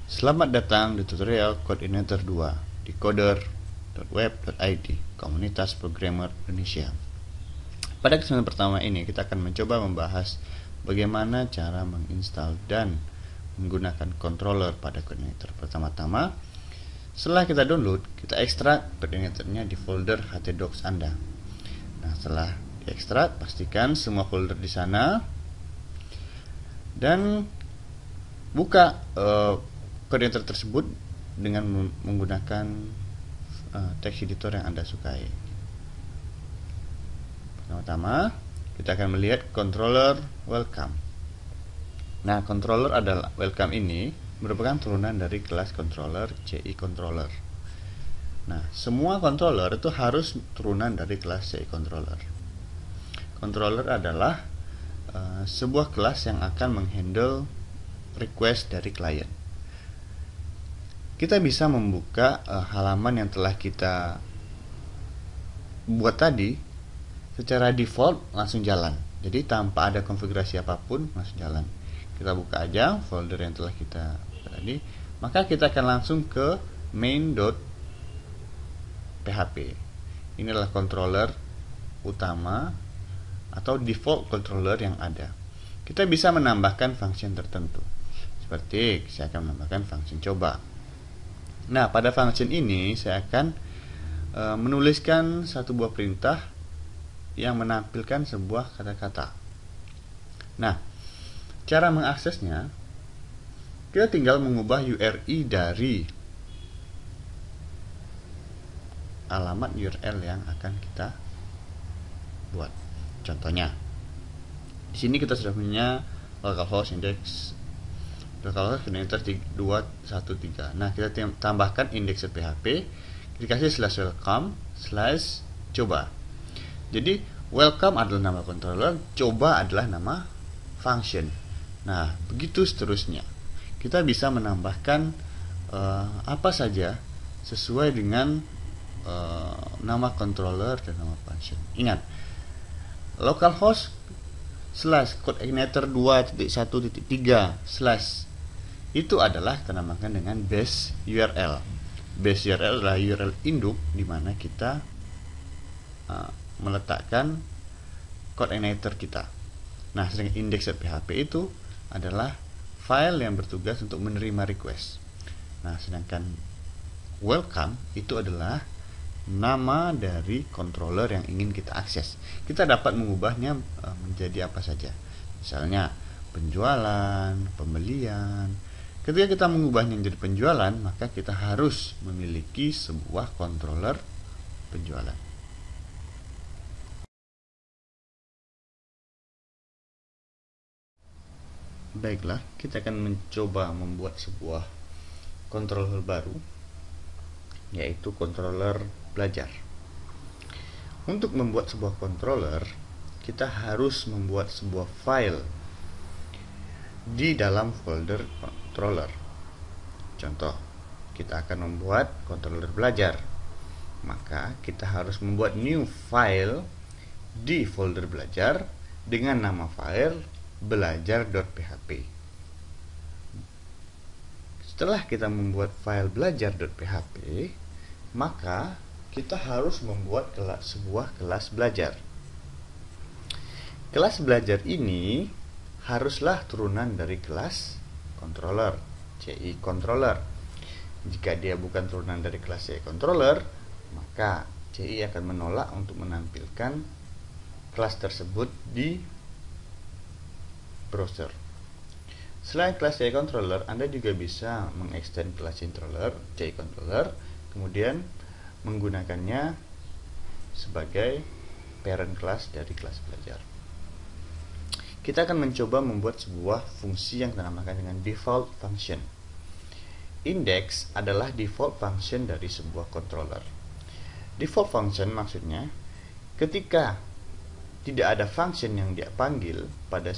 Selamat datang di tutorial Coordinator 2 di coder.web.id, Komunitas Programmer Indonesia. Pada kesempatan pertama ini kita akan mencoba membahas bagaimana cara menginstal dan menggunakan controller pada Coordinator. Pertama-tama, setelah kita download, kita ekstrak Coordinatornya di folder htdocs Anda. Nah, setelah diekstrak, pastikan semua folder di sana dan buka Coordinator tersebut dengan menggunakan text editor yang Anda sukai. Pertama-tama, kita akan melihat controller welcome. Nah, controller adalah welcome ini merupakan turunan dari kelas controller CI controller. Nah, semua controller itu harus turunan dari kelas CI controller. Controller adalah sebuah kelas yang akan menghandle request dari klien. Kita bisa membuka halaman yang telah kita buat tadi secara default langsung jalan. Jadi tanpa ada konfigurasi apapun langsung jalan. Kita buka aja folder yang telah kita buka tadi, maka kita akan langsung ke main.php. Ini adalah controller utama atau default controller yang ada. Kita bisa menambahkan function tertentu. Seperti saya akan menambahkan function coba. Nah, pada function ini saya akan menuliskan satu buah perintah yang menampilkan sebuah kata-kata. Nah, cara mengaksesnya, kita tinggal mengubah URI dari alamat URL yang akan kita buat. Contohnya, di sini kita sudah punya localhost index localhost coordinator 213. Nah, kita tambahkan index.php, dikasih /welcome/coba. Jadi welcome adalah nama controller, coba adalah nama function. Nah, begitu seterusnya. Kita bisa menambahkan apa saja sesuai dengan nama controller dan nama function. Ingat, localhost /coordinator 2.1.3/ itu adalah kita namakan dengan base URL. Base URL adalah URL induk di mana kita meletakkan coordinator kita. Nah, sedangkan index.php itu adalah file yang bertugas untuk menerima request. Nah, sedangkan welcome itu adalah nama dari controller yang ingin kita akses. Kita dapat mengubahnya menjadi apa saja. Misalnya penjualan, pembelian. Ketika kita mengubahnya menjadi penjualan, maka kita harus memiliki sebuah controller penjualan. Baiklah, kita akan mencoba membuat sebuah controller baru, yaitu controller belajar. Untuk membuat sebuah controller, kita harus membuat sebuah file di dalam folder controller. Contoh, kita akan membuat controller belajar. Maka kita harus membuat new file di folder belajar dengan nama file belajar.php. Setelah kita membuat file belajar.php, maka kita harus membuat sebuah kelas belajar. Kelas belajar ini haruslah turunan dari kelas controller, CI controller. Jika dia bukan turunan dari kelas CI controller, maka CI akan menolak untuk menampilkan kelas tersebut di browser. Selain kelas CI controller, Anda juga bisa mengextend kelas CI controller, kemudian menggunakannya sebagai parent class dari kelas belajar. Kita akan mencoba membuat sebuah fungsi yang dinamakan dengan default function. Index adalah default function dari sebuah controller. Default function maksudnya ketika tidak ada function yang dia panggil pada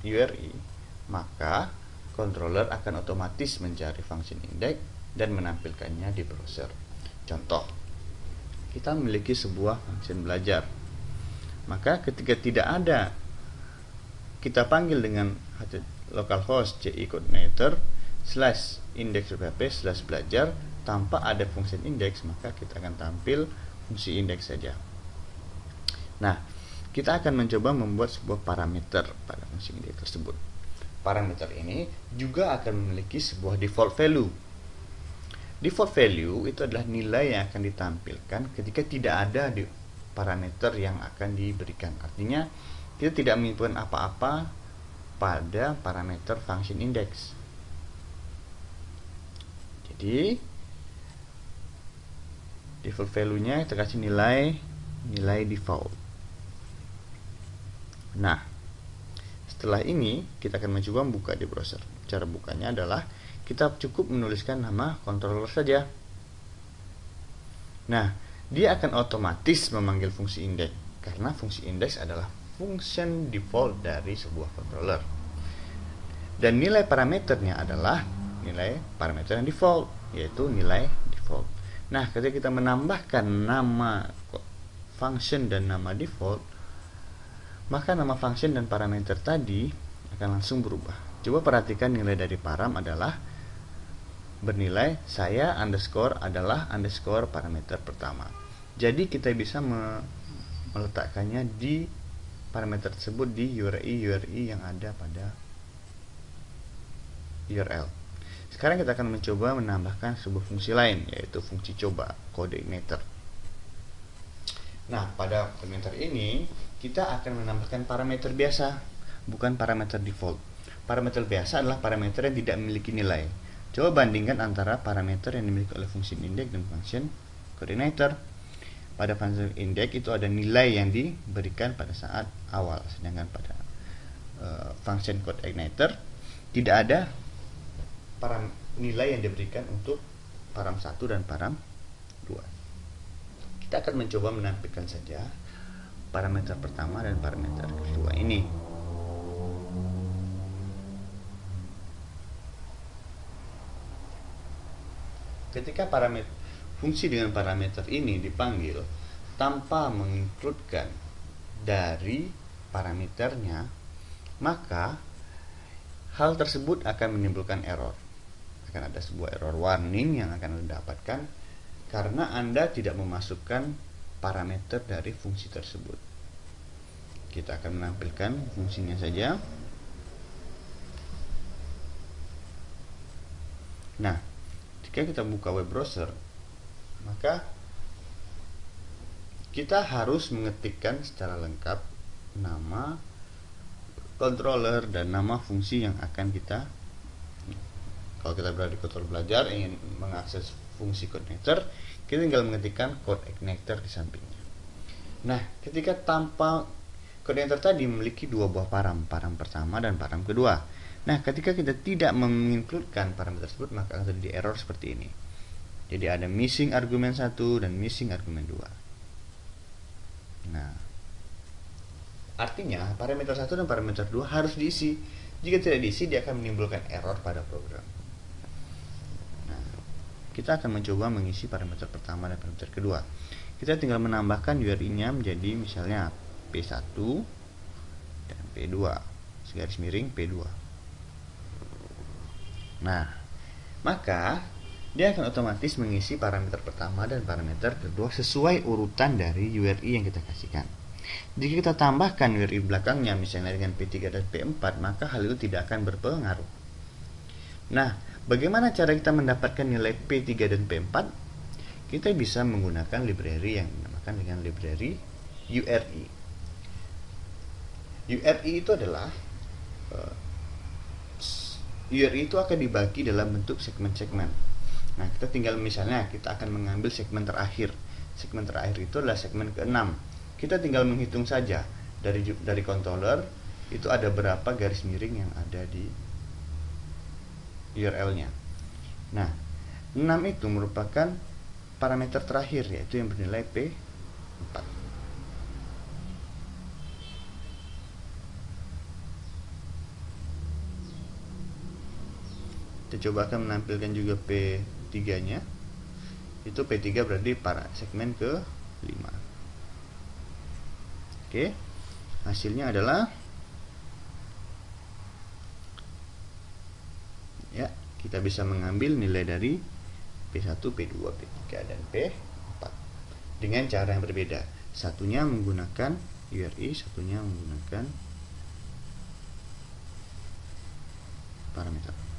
URI, maka controller akan otomatis mencari function index dan menampilkannya di browser. Contoh, kita memiliki sebuah function belajar. Maka ketika tidak ada kita panggil dengan localhost CI coordinator slash index.php slash belajar tanpa ada fungsi indeks, maka kita akan tampil fungsi indeks saja. Nah, kita akan mencoba membuat sebuah parameter pada fungsi indeks tersebut. Parameter ini juga akan memiliki sebuah default value. Default value itu adalah nilai yang akan ditampilkan ketika tidak ada di parameter yang akan diberikan. Artinya, kita tidak menginput apa-apa pada parameter function index. Jadi, default value-nya kita kasih nilai default. Nah, setelah ini kita akan mencoba buka di browser. Cara bukanya adalah kita cukup menuliskan nama controller saja. Nah, dia akan otomatis memanggil fungsi index karena fungsi index adalah function default dari sebuah controller. Dan nilai parameternya adalah nilai parameter yang default, yaitu nilai default. Nah, ketika kita menambahkan nama function dan nama default, maka nama function dan parameter tadi akan langsung berubah. Coba perhatikan nilai dari param adalah bernilai saya underscore adalah underscore parameter pertama. Jadi kita bisa meletakkannya di parameter tersebut di URI yang ada pada URL. Sekarang kita akan mencoba menambahkan sebuah fungsi lain, yaitu fungsi coba, codeIgniter. Nah, pada parameter ini kita akan menambahkan parameter biasa, bukan parameter default. Parameter biasa adalah parameter yang tidak memiliki nilai. Coba bandingkan antara parameter yang dimiliki oleh fungsi index dan function codeIgniter. Pada function index itu ada nilai yang diberikan pada saat awal, sedangkan pada function codeIgniter tidak ada nilai yang diberikan untuk param 1 dan param 2. Kita akan mencoba menampilkan saja parameter pertama dan parameter kedua ini. Ketika fungsi dengan parameter ini dipanggil tanpa menginkludkan dari parameternya, maka hal tersebut akan menimbulkan error. Akan ada sebuah error warning yang akan Anda dapatkan karena Anda tidak memasukkan parameter dari fungsi tersebut. Kita akan menampilkan fungsinya saja. Nah, jika kita buka web browser, maka kita harus mengetikkan secara lengkap nama controller dan nama fungsi yang akan kita, kalau kita berada di controller belajar ingin mengakses fungsi codeIgniter, kita tinggal mengetikkan codeIgniter di sampingnya. Nah, ketika tanpa codeIgniter tadi memiliki dua buah param pertama dan param kedua. Nah, ketika kita tidak menginkludkan parameter tersebut, maka akan terjadi error seperti ini. Jadi ada missing argumen 1 dan missing argumen 2. Nah, artinya parameter 1 dan parameter 2 harus diisi. Jika tidak diisi, dia akan menimbulkan error pada program. Nah, kita akan mencoba mengisi parameter pertama dan parameter kedua. Kita tinggal menambahkan URI-nya menjadi misalnya P1 dan P2 segaris miring P2. Nah, maka dia akan otomatis mengisi parameter pertama dan parameter kedua sesuai urutan dari URI yang kita kasihkan. Jika kita tambahkan URI belakangnya misalnya dengan P3 dan P4, maka hal itu tidak akan berpengaruh. Nah, bagaimana cara kita mendapatkan nilai P3 dan P4? Kita bisa menggunakan library yang dinamakan dengan library URI. URI itu adalah URI itu akan dibagi dalam bentuk segmen-segmen. Nah, kita tinggal misalnya kita akan mengambil segmen terakhir. Segmen terakhir itu adalah segmen ke-6. Kita tinggal menghitung saja dari controller itu ada berapa garis miring yang ada di URL-nya. Nah, 6 itu merupakan parameter terakhir, yaitu yang bernilai P4. Kita coba akan menampilkan juga P3-nya. Itu P3 berarti para segmen ke-5. Oke. Hasilnya adalah, ya, kita bisa mengambil nilai dari P1, P2, P3, dan P4 dengan cara yang berbeda. Satunya menggunakan URI, satunya menggunakan parameter.